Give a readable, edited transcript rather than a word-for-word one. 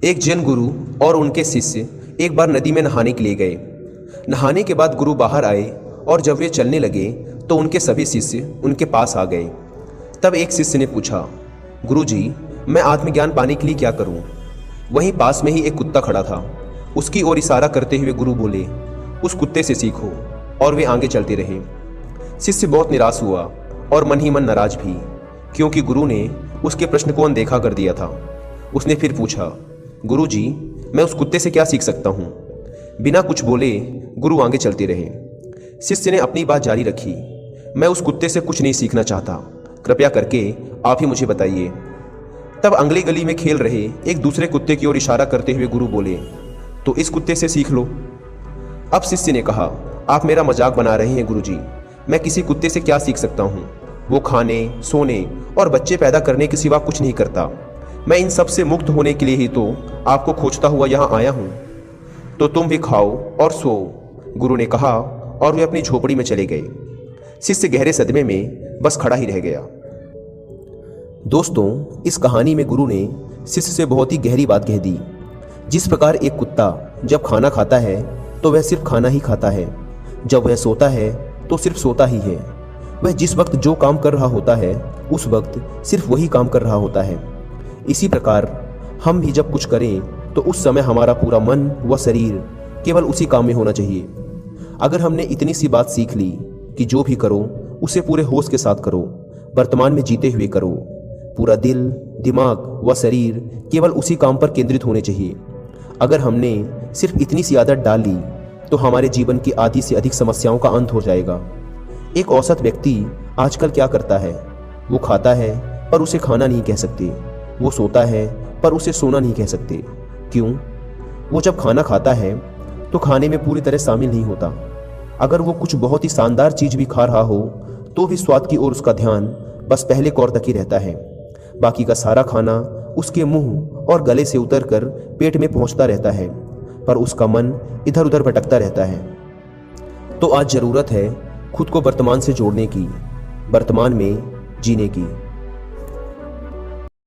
एक जैन गुरु और उनके शिष्य एक बार नदी में नहाने के लिए गए। नहाने के बाद गुरु बाहर आए और जब वे चलने लगे तो उनके सभी शिष्य उनके पास आ गए। तब एक शिष्य ने पूछा, गुरु जी, मैं आत्मज्ञान पाने के लिए क्या करूं? वहीं पास में ही एक कुत्ता खड़ा था। उसकी ओर इशारा करते हुए गुरु बोले, उस कुत्ते से सीखो। और वे आगे चलते रहे। शिष्य बहुत निराश हुआ और मन ही मन नाराज भी, क्योंकि गुरु ने उसके प्रश्न को अनदेखा कर दिया था। उसने फिर पूछा, गुरु जी, मैं उस कुत्ते से क्या सीख सकता हूँ? बिना कुछ बोले गुरु आगे चलते रहे। शिष्य ने अपनी बात जारी रखी, मैं उस कुत्ते से कुछ नहीं सीखना चाहता, कृपया करके आप ही मुझे बताइए। तब अगली गली में खेल रहे एक दूसरे कुत्ते की ओर इशारा करते हुए गुरु बोले, तो इस कुत्ते से सीख लो। अब शिष्य ने कहा, आप मेरा मजाक बना रहे हैं गुरुजी, मैं किसी कुत्ते से क्या सीख सकता हूँ? वो खाने, सोने और बच्चे पैदा करने के सिवा कुछ नहीं करता। मैं इन सब से मुक्त होने के लिए ही तो आपको खोजता हुआ यहाँ आया हूँ। तो तुम भी खाओ और सो, गुरु ने कहा और वे अपनी झोपड़ी में चले गए। शिष्य गहरे सदमे में बस खड़ा ही रह गया। दोस्तों, इस कहानी में गुरु ने शिष्य से बहुत ही गहरी बात कह दी। जिस प्रकार एक कुत्ता जब खाना खाता है तो वह सिर्फ खाना ही खाता है, जब वह सोता है तो सिर्फ सोता ही है। वह जिस वक्त जो काम कर रहा होता है उस वक्त सिर्फ वही काम कर रहा होता है। इसी प्रकार हम भी जब कुछ करें तो उस समय हमारा पूरा मन व शरीर केवल उसी काम में होना चाहिए। अगर हमने इतनी सी बात सीख ली कि जो भी करो उसे पूरे होश के साथ करो, वर्तमान में जीते हुए करो, पूरा दिल, दिमाग व शरीर केवल उसी काम पर केंद्रित होने चाहिए। अगर हमने सिर्फ इतनी सी आदत डाल ली तो हमारे जीवन की आधी से अधिक समस्याओं का अंत हो जाएगा। एक औसत व्यक्ति आजकल क्या करता है? वो खाता है पर उसे खाना नहीं कह सकते, वो सोता है पर उसे सोना नहीं कह सकते। क्यों? वो जब खाना खाता है तो खाने में पूरी तरह शामिल नहीं होता। अगर वो कुछ बहुत ही शानदार चीज भी खा रहा हो तो भी स्वाद की ओर उसका ध्यान बस पहले कौर तक ही रहता है। बाकी का सारा खाना उसके मुंह और गले से उतरकर पेट में पहुंचता रहता है, पर उसका मन इधर उधर भटकता रहता है। तो आज जरूरत है खुद को वर्तमान से जोड़ने की, वर्तमान में जीने की।